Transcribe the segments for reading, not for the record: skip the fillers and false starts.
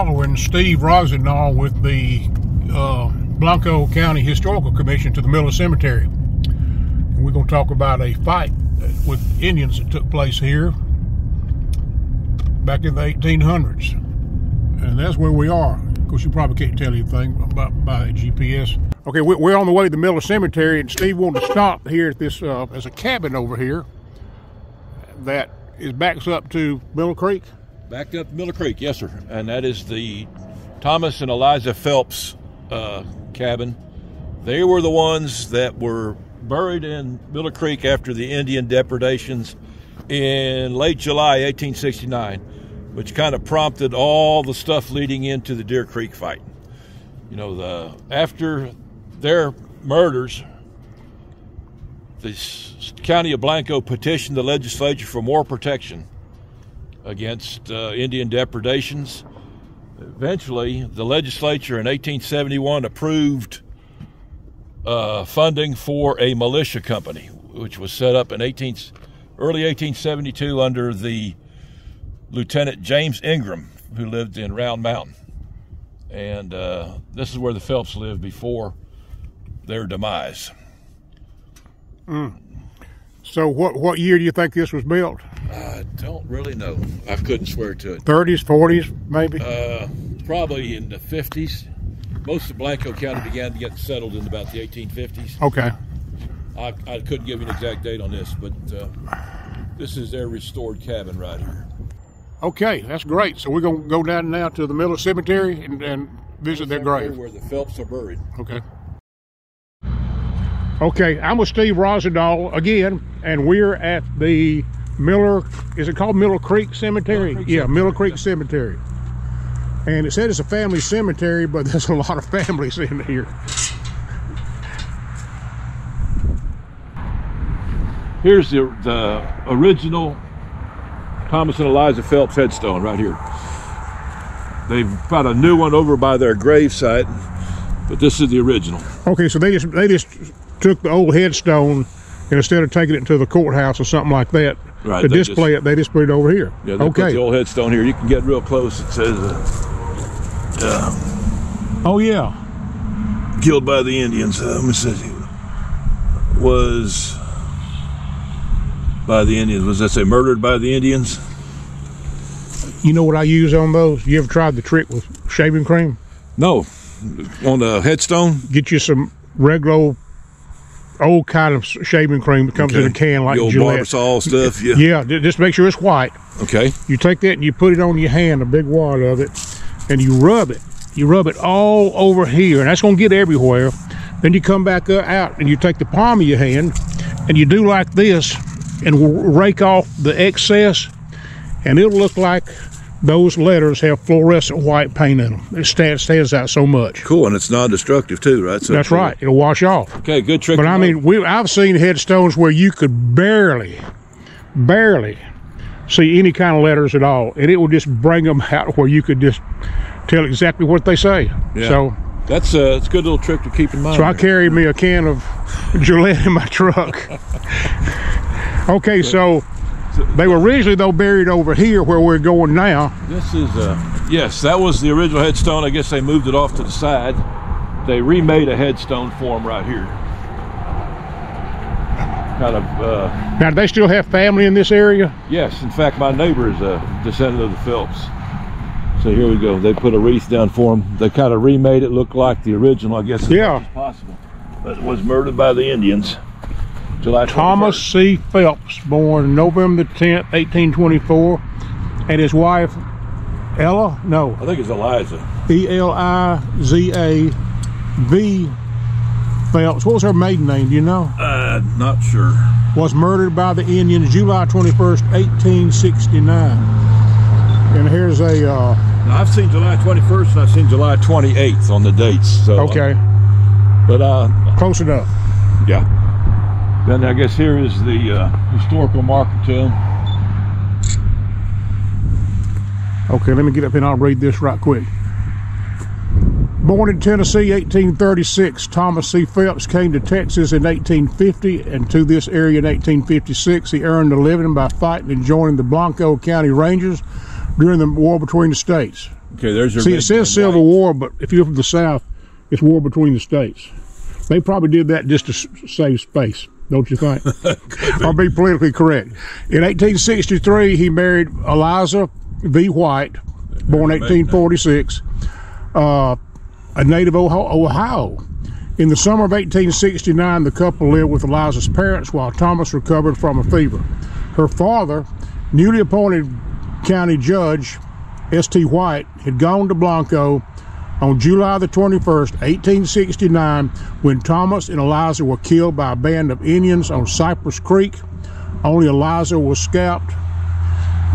following Steve Rossignol with the Blanco County Historical Commission to the Miller Cemetery. And we're going to talk about a fight with Indians that took place here back in the 1800s. And that's where we are. Of course, you probably can't tell anything about by GPS. Okay, we're on the way to the Miller Cemetery, and Steve wanted to stop here at this, there's a cabin over here that backs up to Miller Creek. Backed up Miller Creek, yes, sir. And that is the Thomas and Eliza Phelps cabin. They were the ones that were buried in Miller Creek after the Indian depredations in late July 1869, which kind of prompted all the stuff leading into the Deer Creek fight. You know, after their murders, the county of Blanco petitioned the legislature for more protection against Indian depredations. Eventually, the legislature in 1871 approved funding for a militia company, which was set up in early 1872 under the Lieutenant James Ingram, who lived in Round Mountain. And this is where the Phelps lived before their demise. So what year do you think this was built? I don't really know. I couldn't swear to it. 30s, 40s, maybe? Probably in the 50s. Most of Blanco County began to get settled in about the 1850s. Okay. I couldn't give you an exact date on this, but this is their restored cabin right here. Okay, that's great. So we're going to go down now to the Miller Cemetery and visit their grave. Where the Phelps are buried. Okay. Okay, I'm with Steve Rossignol again, and we're at the Miller, is it called Miller Creek Cemetery? Miller Creek Cemetery. And it said it's a family cemetery, but there's a lot of families in here. Here's the original Thomas and Eliza Phelps headstone right here. They've got a new one over by their gravesite, but this is the original. Okay, so they just took the old headstone, and instead of taking it to the courthouse or something like that, right, to display it, they just put it over here. Yeah, they put the old headstone here. You can get real close. It says, oh yeah, killed by the Indians. Let me see. Was by the Indians. Was that say murdered by the Indians? You know what I use on those? You ever tried the trick with shaving cream? No. On the headstone? Get you some regular old kind of shaving cream that comes in a can like the old Gillette. Barbasol stuff, yeah. Yeah, just make sure it's white. Okay. You take that and you put it on your hand, a big wad of it, and you rub it. You rub it all over here, and that's going to get everywhere. Then you come back out and you take the palm of your hand and you do like this and rake off the excess, and it'll look like those letters have fluorescent white paint in them. It stands out so much. Cool, and it's non-destructive too, right? So that's right. It'll wash off. Okay, good trick. But I mean, I've seen headstones where you could barely see any kind of letters at all, and it will just bring them out where you could just tell exactly what they say. Yeah. So it's a good little trick to keep in mind. So I carry me a can of Gillette in my truck. Okay, so they were originally, though, buried over here where we're going now. This is, yes, that was the original headstone. I guess they moved it off to the side. They remade a headstone for them right here. Kind of. Now, do they still have family in this area? Yes, in fact, my neighbor is a descendant of the Phelps. So here we go. They put a wreath down for him. They kind of remade it look like the original, I guess, as much as possible. But it was murdered by the Indians. July 21st. Thomas C. Phelps, born November 10th, 1824, and his wife, Ella? No. I think it's Eliza. Eliza V. Phelps. What was her maiden name, do you know? Not sure. Was murdered by the Indians July 21st, 1869. And here's a... now, I've seen July 21st and I've seen July 28th on the dates. So, okay. But close enough. Yeah. Then I guess here is the historical marker to him. Okay, let me get up here and I'll read this right quick. Born in Tennessee, 1836, Thomas C. Phelps came to Texas in 1850 and to this area in 1856. He earned a living by fighting and joining the Blanco County Rangers during the war between the states. Okay, there's your. See, it says Civil War, but if you're from the South, it's war between the states. They probably did that just to save space, don't you think? Or be politically correct. In 1863, he married Eliza V. White, born 1846, a native of Ohio. In the summer of 1869, the couple lived with Eliza's parents while Thomas recovered from a fever. Her father, newly appointed county judge, S.T. White, had gone to Blanco on July the 21st, 1869, when Thomas and Eliza were killed by a band of Indians on Cypress Creek. Only Eliza was scalped.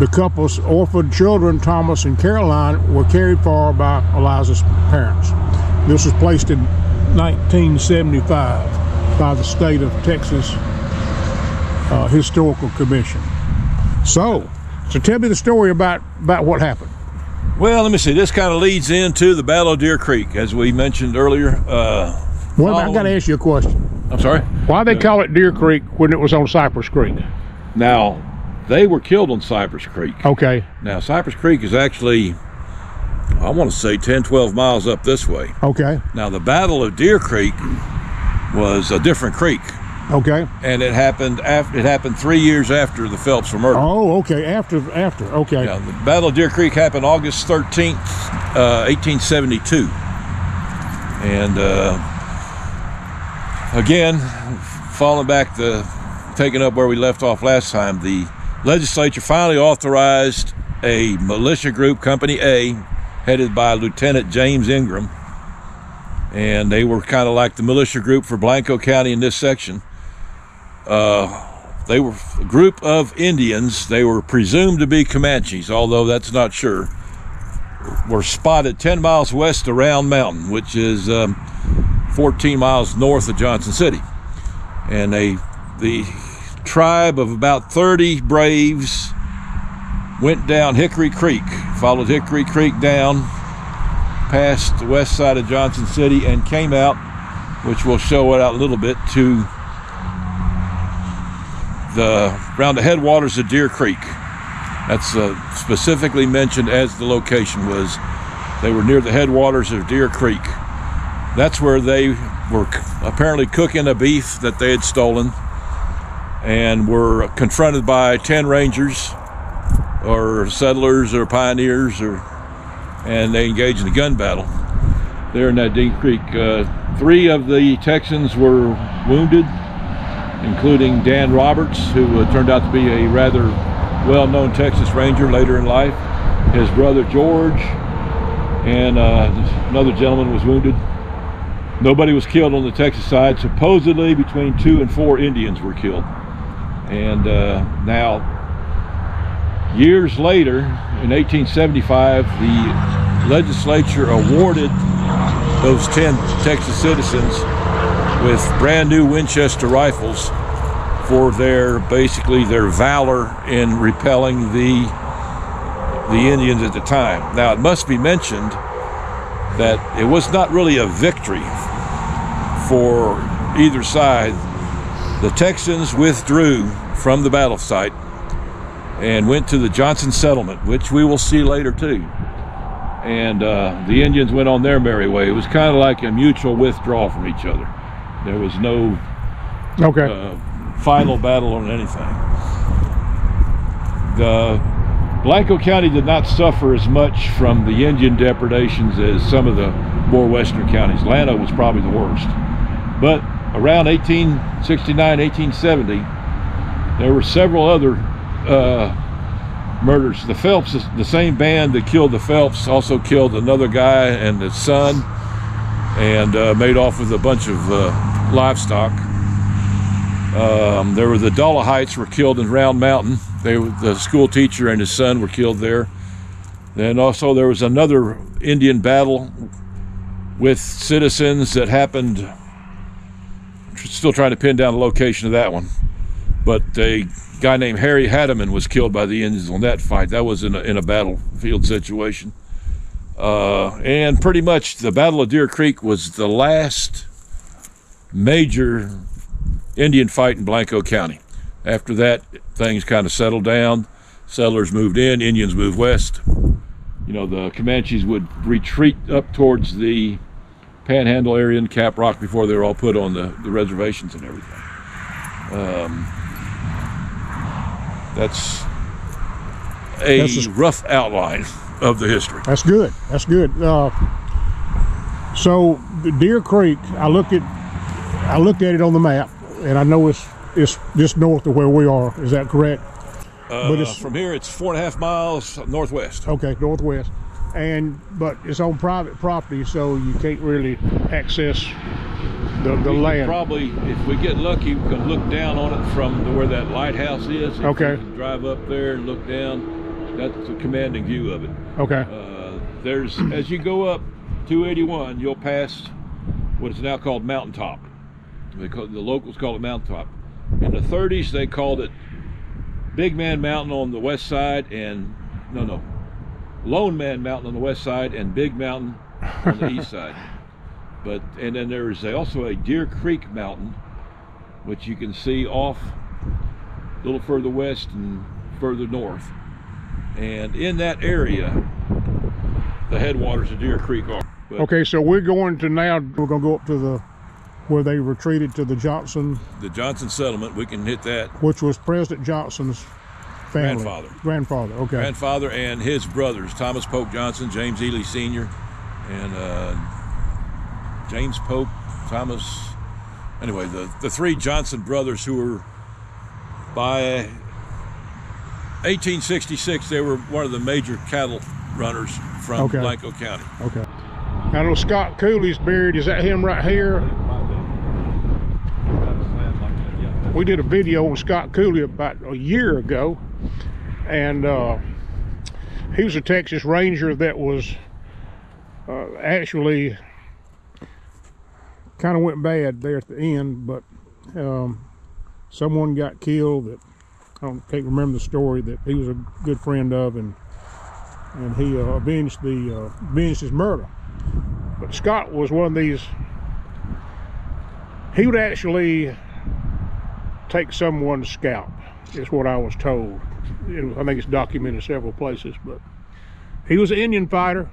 The couple's orphaned children, Thomas and Caroline, were cared for by Eliza's parents. This was placed in 1975 by the state of Texas Historical Commission. So tell me the story about what happened. Well, let me see. This kind of leads into the Battle of Deer Creek, as we mentioned earlier. Well, I got to ask you a question. I'm sorry? Why they call it Deer Creek when it was on Cypress Creek? Now, they were killed on Cypress Creek. Okay. Now, Cypress Creek is actually, I want to say 10, 12 miles up this way. Okay. Now, the Battle of Deer Creek was a different creek. Okay. And it happened 3 years after the Phelps were murdered. Oh, okay. After. Okay. Yeah, the Battle of Deer Creek happened August 13th, 1872. And again, falling back taking up where we left off last time, the legislature finally authorized a militia group, Company A, headed by Lieutenant James Ingram. And they were kind of like the militia group for Blanco County in this section. They were a group of Indians. They were presumed to be Comanches, although that's not sure. Were spotted 10 miles west of Round Mountain, which is 14 miles north of Johnson City. And the tribe of about 30 braves went down Hickory Creek, followed Hickory Creek down past the west side of Johnson City, and came out, which we'll show it out a little bit, to around the headwaters of Deer Creek. That's specifically mentioned as the location was. They were near the headwaters of Deer Creek. That's where they were apparently cooking a beef that they had stolen, and were confronted by 10 rangers or settlers or pioneers, and they engaged in a gun battle there in that Deer Creek. 3 of the Texans were wounded, including Dan Roberts, who turned out to be a rather well-known Texas Ranger later in life. His brother George, and another gentleman was wounded. Nobody was killed on the Texas side. Supposedly between 2 and 4 Indians were killed. And now, years later, in 1875, the legislature awarded those 10 Texas citizens with brand new Winchester rifles for basically their valor in repelling the Indians at the time. Now, it must be mentioned that it was not really a victory for either side. The Texans withdrew from the battle site and went to the Johnson settlement, which we will see later too. And the Indians went on their merry way. It was kind of like a mutual withdrawal from each other. There was no final battle on anything. The Blanco County did not suffer as much from the Indian depredations as some of the more western counties. Llano was probably the worst. But around 1869, 1870, there were several other murders. The Phelps, the same band that killed the Phelps, also killed another guy and his son, and made off with a bunch of livestock. There were the Dollahites were killed in Round Mountain. The school teacher and his son were killed there. Then also there was another Indian battle with citizens that happened. Still trying to pin down the location of that one. But a guy named Harry Hatteman was killed by the Indians on that fight. That was in a battlefield situation. And pretty much the Battle of Deer Creek was the last major Indian fight in Blanco County. After that, things kind of settled down. Settlers moved in, Indians moved west. the Comanches would retreat up towards the Panhandle area in Cap Rock before they were all put on the reservations and everything. That's a rough outline of the history. That's good. That's good. So the Deer Creek, I looked at it on the map, and I know it's just north of where we are. Is that correct? But from here, it's 4.5 miles northwest. Okay, northwest, but it's on private property, so you can't really access the land. Probably, if we get lucky, we can look down on it from where that lighthouse is. Okay. You can drive up there and look down. That's a commanding view of it. Okay. As you go up 281, you'll pass what is now called Mountaintop. The locals call it Mountaintop. In the 30s, they called it Big Man Mountain on the west side, and Lone Man Mountain on the west side, and Big Mountain on the east side. And then there is also a Deer Creek Mountain, which you can see off a little further west and further north. And in that area, the headwaters of Deer Creek are. Okay, so we're going to go up to where they retreated to the Johnson settlement. We can hit that. Which was President Johnson's family. Grandfather, okay. Grandfather and his brothers, Thomas Polk Johnson, James Ely Sr., and James Polk, Thomas. Anyway, the three Johnson brothers who were, by 1866, they were one of the major cattle runners from Blanco County. Okay. I know Scott Cooley's buried. Is that him right here? We did a video on Scott Cooley about a year ago, and he was a Texas Ranger that was actually kind of went bad there at the end, but someone got killed that can't remember the story, that he was a good friend of, and he avenged his murder. But Scott was one of these. He would actually take someone's scalp, is what I was told. I think it's documented several places, but he was an Indian fighter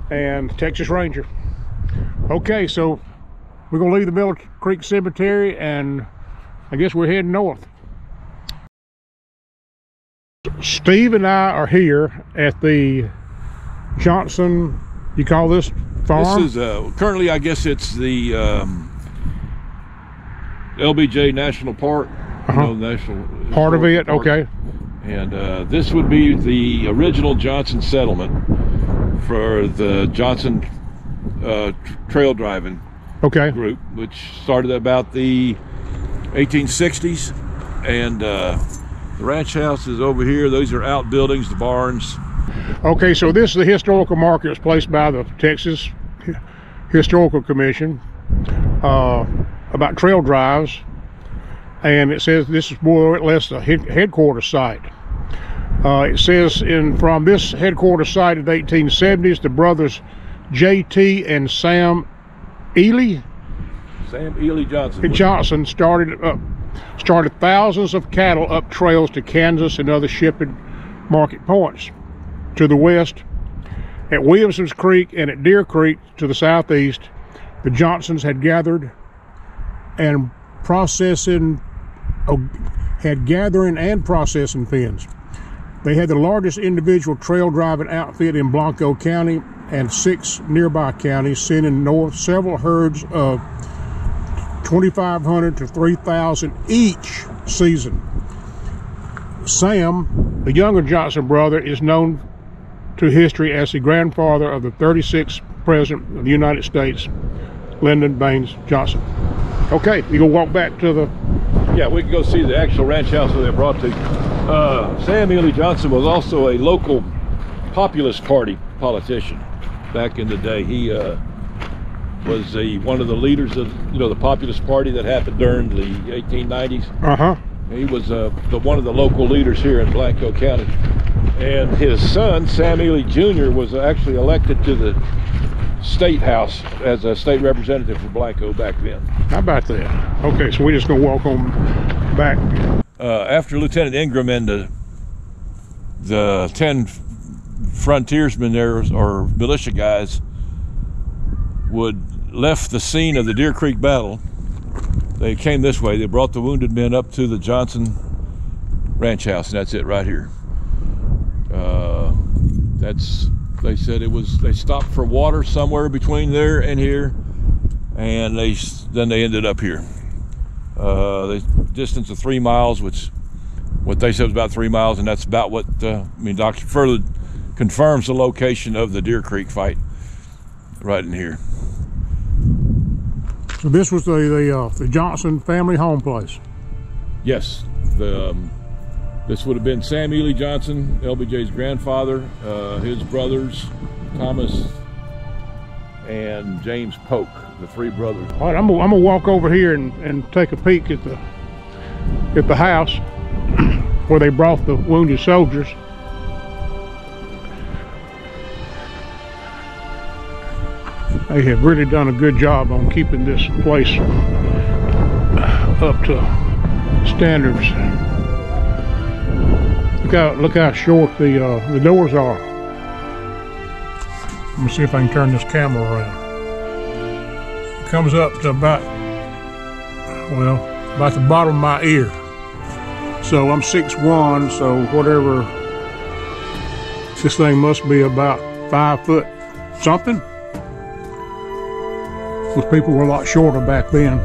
and Texas Ranger. Okay, so we're gonna leave the Mill Creek Cemetery, and I guess we're heading north. Steve and I are here at the Johnson, you call this farm? This is currently, I guess it's the LBJ National Park. National part of it, park. Okay. And this would be the original Johnson settlement for the Johnson trail driving group, which started about the 1860s. And the ranch house is over here. Those are outbuildings, the barns. Okay, so this is the historical marker that's placed by the Texas Historical Commission about trail drives, and it says this is more or less a headquarters site. It says from this headquarters site in the 1870s, the brothers J.T. and Sam Ely Johnson started thousands of cattle up trails to Kansas and other shipping market points. To the west, at Williamson's Creek and at Deer Creek to the southeast, the Johnsons had gathering and processing pens. They had the largest individual trail driving outfit in Blanco County and 6 nearby counties, sending north several herds of 2,500 to 3,000 each season. Sam, the younger Johnson brother, is known to history as the grandfather of the 36th President of the United States, Lyndon B. Johnson. Okay, you gonna walk back to the... Yeah, we can go see the actual ranch house that they brought to. Sam Ely Johnson was also a local Populist Party politician back in the day. He was one of the leaders of the Populist Party that happened during the 1890s. He was one of the local leaders here in Blanco County. And his son, Sam Ely Jr., was actually elected to the state house as a state representative for Blanco back then. How about that? Okay, so we're just gonna walk on back. After Lieutenant Ingram and the 10 frontiersmen there, or militia guys, left the scene of the Deer Creek battle. They came this way. They brought the wounded men up to the Johnson ranch house, and that's it right here. They said they stopped for water somewhere between there and here, and then they ended up here. The distance of 3 miles, which what they said was about 3 miles, and that's about what Dr. further confirms the location of the Deer Creek fight right in here. So this was the Johnson family home place. Yes, this would have been Sam Ely Johnson, LBJ's grandfather, his brothers, Thomas and James Polk, the three brothers. All right, I'm gonna walk over here and take a peek at the house where they brought the wounded soldiers. They have really done a good job on keeping this place up to standards. Look how short the doors are. Let me see if I can turn this camera around. It comes up to about the bottom of my ear. So I'm 6'1", so whatever, this thing must be about 5 foot something. Because people were a lot shorter back then.